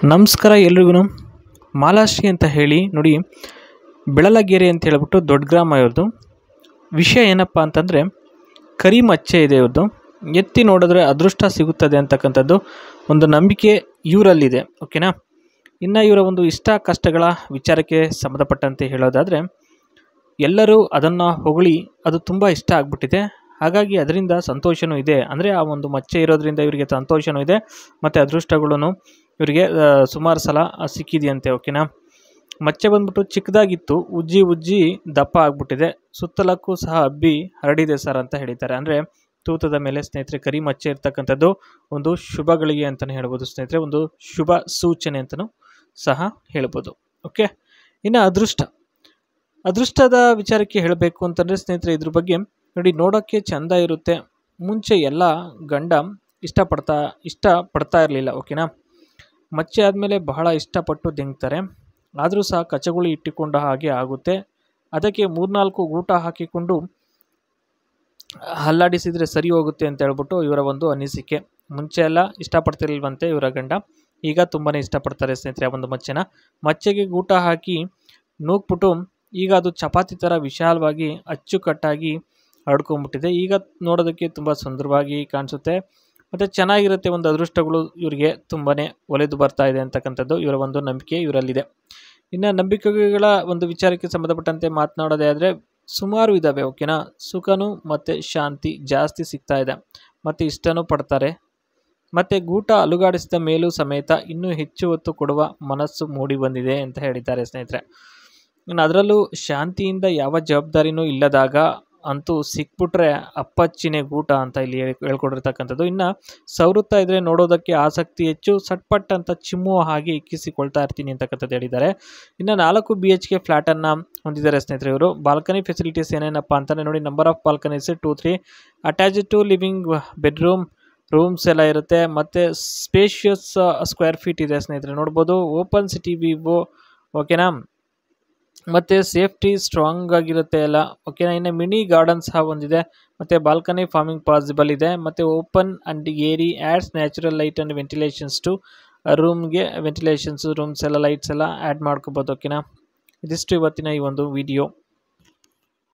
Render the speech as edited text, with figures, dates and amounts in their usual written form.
ನಮಸ್ಕಾರ ಎಲ್ರಿಗೂ. ಮಾಲಾಶ್ರೀ ಅಂತ ಹೇಳಿ ನೋಡಿ, ಬೆಳಲಗೆರೆ ಅಂತ ಹೇಳ್ಬಿಟ್ಟು ದೊಡ್ಡ ಗ್ರಾಮ ಇವ್ರದ್ದು. ವಿಷಯ ಏನಪ್ಪ ಅಂತಂದರೆ, ಕರಿ ಮಚ್ಚೆ ಇದೆ ಇವ್ರದ್ದು. ಎತ್ತಿ ನೋಡಿದ್ರೆ ಅದೃಷ್ಟ ಸಿಗುತ್ತದೆ ಅಂತಕ್ಕಂಥದ್ದು ಒಂದು ನಂಬಿಕೆ ಇವರಲ್ಲಿದೆ. ಓಕೆನಾ. ಇನ್ನು ಇವರ ಒಂದು ಇಷ್ಟ ಕಷ್ಟಗಳ ವಿಚಾರಕ್ಕೆ ಸಂಬಂಧಪಟ್ಟಂತೆ ಹೇಳೋದಾದರೆ, ಎಲ್ಲರೂ ಅದನ್ನು ಹೊಗಳಿ ಅದು ತುಂಬ ಇಷ್ಟ ಆಗಿಬಿಟ್ಟಿದೆ. ಹಾಗಾಗಿ ಅದರಿಂದ ಸಂತೋಷವೂ ಇದೆ. ಅಂದರೆ ಆ ಒಂದು ಮಚ್ಚೆ ಇರೋದ್ರಿಂದ ಇವರಿಗೆ ಸಂತೋಷವೂ ಇದೆ ಮತ್ತು ಅದೃಷ್ಟಗಳೂ ಇವರಿಗೆ ಸುಮಾರು ಸಲ ಸಿಕ್ಕಿದೆಯಂತೆ. ಓಕೆನಾ. ಮಚ್ಚೆ ಬಂದ್ಬಿಟ್ಟು ಚಿಕ್ಕದಾಗಿತ್ತು, ಉಜ್ಜಿ ದಪ್ಪ ಆಗಿಬಿಟ್ಟಿದೆ, ಸುತ್ತಲಕ್ಕೂ ಸಹ ಹಬ್ಬಿ ಹರಡಿದೆ ಸರ್ ಅಂತ ಹೇಳಿದ್ದಾರೆ. ಅಂದರೆ ತೂತದ ಮೇಲೆ ಸ್ನೇಹಿತರೆ ಕರಿ ಮಚ್ಚೆ ಇರ್ತಕ್ಕಂಥದ್ದು ಒಂದು ಶುಭಗಳಿಗೆ ಅಂತಲೇ ಹೇಳ್ಬೋದು ಸ್ನೇಹಿತರೆ, ಒಂದು ಶುಭ ಸೂಚನೆ ಅಂತಲೂ ಸಹ ಹೇಳ್ಬೋದು. ಓಕೆ. ಇನ್ನು ಅದೃಷ್ಟದ ವಿಚಾರಕ್ಕೆ ಹೇಳಬೇಕು ಅಂತಂದರೆ ಸ್ನೇಹಿತರೆ, ಇದ್ರ ಬಗ್ಗೆ ನೋಡಿ, ನೋಡೋಕ್ಕೆ ಚೆಂದ ಇರುತ್ತೆ. ಮುಂಚೆ ಎಲ್ಲ ಗಂಡ ಇಷ್ಟಪಡ್ತಾ ಇರಲಿಲ್ಲ. ಓಕೆನಾ. ಮಚ್ಚೆ ಆದಮೇಲೆ ಬಹಳ ಇಷ್ಟಪಟ್ಟು ದೆಂಗ್ತಾರೆ. ಆದರೂ ಸಹ ಕಚಗುಳಿ ಇಟ್ಟುಕೊಂಡ ಹಾಗೆ ಆಗುತ್ತೆ. ಅದಕ್ಕೆ 3-4 ಗೂಟ ಹಾಕಿಕೊಂಡು ಹಲ್ಲಾಡಿಸಿದರೆ ಸರಿ ಹೋಗುತ್ತೆ ಅಂತ ಹೇಳ್ಬಿಟ್ಟು ಇವರ ಒಂದು ಅನಿಸಿಕೆ. ಮುಂಚೆ ಎಲ್ಲ ಇಷ್ಟಪಡ್ತಿರ್ಲಿಲ್ವಂತೆ ಇವರ ಗಂಡ, ಈಗ ತುಂಬಾ ಇಷ್ಟಪಡ್ತಾರೆ ಸ್ನೇಹಿತರೆ ಆ ಒಂದು ಮಚ್ಚೆಗೆ ಗೂಟ ಹಾಕಿ ನೂಕ್ಬಿಟ್ಟು ಈಗ ಅದು ಚಪಾತಿ ಥರ ವಿಶಾಲವಾಗಿ ಅಚ್ಚುಕಟ್ಟಾಗಿ ಹರಡ್ಕೊಂಡ್ಬಿಟ್ಟಿದೆ. ಈಗ ನೋಡೋದಕ್ಕೆ ತುಂಬ ಸುಂದರವಾಗಿ ಕಾಣಿಸುತ್ತೆ ಮತ್ತು ಚೆನ್ನಾಗಿರುತ್ತೆ. ಒಂದು ಅದೃಷ್ಟಗಳು ಇವರಿಗೆ ತುಂಬಾ ಒಲೆದು ಬರ್ತಾ ಇದೆ ಅಂತಕ್ಕಂಥದ್ದು ಇವರ ಒಂದು ನಂಬಿಕೆ ಇವರಲ್ಲಿದೆ. ಇನ್ನು ನಂಬಿಕೆಗಳ ಒಂದು ವಿಚಾರಕ್ಕೆ ಸಂಬಂಧಪಟ್ಟಂತೆ ಮಾತನಾಡೋದೇ ಆದರೆ ಸುಮಾರು ಇದ್ದಾವೆ. ಓಕೆನಾ. ಸುಖನೂ ಮತ್ತು ಶಾಂತಿ ಜಾಸ್ತಿ ಸಿಗ್ತಾ ಇದೆ ಮತ್ತು ಇಷ್ಟನೂ ಪಡ್ತಾರೆ. ಮತ್ತು ಗೂಟ ಅಲುಗಾಡಿಸಿದ ಮೇಲೂ ಸಮೇತ ಇನ್ನೂ ಹೆಚ್ಚು ಹೊತ್ತು ಕೊಡುವ ಮನಸ್ಸು ಮೂಡಿ ಬಂದಿದೆ ಅಂತ ಹೇಳಿದ್ದಾರೆ ಸ್ನೇಹಿತರೆ. ಇನ್ನು ಅದರಲ್ಲೂ ಶಾಂತಿಯಿಂದ ಯಾವ ಜವಾಬ್ದಾರಿನೂ ಇಲ್ಲದಾಗ ಅಂತೂ ಸಿಕ್ಬಿಟ್ರೆ ಅಪ್ಪಚ್ಚಿನೇ ಗೂಟ ಅಂತ ಇಲ್ಲಿ ಹೇಳ್ಕೊಡಿರ್ತಕ್ಕಂಥದ್ದು. ಇನ್ನು ಸವರುತ್ತಾ ಇದ್ದರೆ ನೋಡೋದಕ್ಕೆ ಆಸಕ್ತಿ ಹೆಚ್ಚು, ಸಟ್ಪಟ್ ಅಂತ ಚಿಮ್ಮುವ ಹಾಗೆ ಇಕ್ಕಿಸಿಕೊಳ್ತಾ ಇರ್ತೀನಿ ಅಂತಕ್ಕಂಥದ್ದು ಹೇಳಿದ್ದಾರೆ. ಇನ್ನು 4 BHK ಫ್ಲ್ಯಾಟನ್ನು ಹೊಂದಿದ್ದಾರೆ ಸ್ನೇಹಿತರೆ ಇವರು. ಬಾಲ್ಕನಿ ಫೆಸಿಲಿಟೀಸ್ ಏನೇನಪ್ಪ ಅಂತಲೇ ನೋಡಿ, number of balconies 2-3, attached to living bedroom, rooms ಎಲ್ಲ ಇರುತ್ತೆ ಮತ್ತು ಸ್ಪೇಷಿಯಸ್ ಸ್ಕ್ವೇರ್ ಫೀಟ್ ಇದೆ ಸ್ನೇಹಿತರೆ, ನೋಡ್ಬೋದು. ಓಪನ್ ಸಿಟಿ ವಿವೋ. ಓಕೆನಾ. ಮತ್ತು ಸೇಫ್ಟಿ ಸ್ಟ್ರಾಂಗ್ ಆಗಿರುತ್ತೆ ಎಲ್ಲ. ಓಕೆನಾ. ಇನ್ನು ಮಿನಿ ಗಾರ್ಡನ್ ಸಹ ಹೊಂದಿದೆ ಮತ್ತು ಬಾಲ್ಕನಿ ಫಾರ್ಮಿಂಗ್ ಪಾಸಿಬಲ್ ಇದೆ ಮತ್ತು open and airy adds natural light and ventilations to ರೂಮ್ಗೆ. ವೆಂಟಿಲೇಷನ್ಸು ರೂಮ್ಸ್ ಎಲ್ಲ ಲೈಟ್ಸ್ ಎಲ್ಲ ಆ್ಯಡ್ ಮಾಡ್ಕೋಬೋದು. ಓಕೆನಾ. ಇದಿಷ್ಟು ಇವತ್ತಿನ ಈ ಒಂದು ವಿಡಿಯೋ.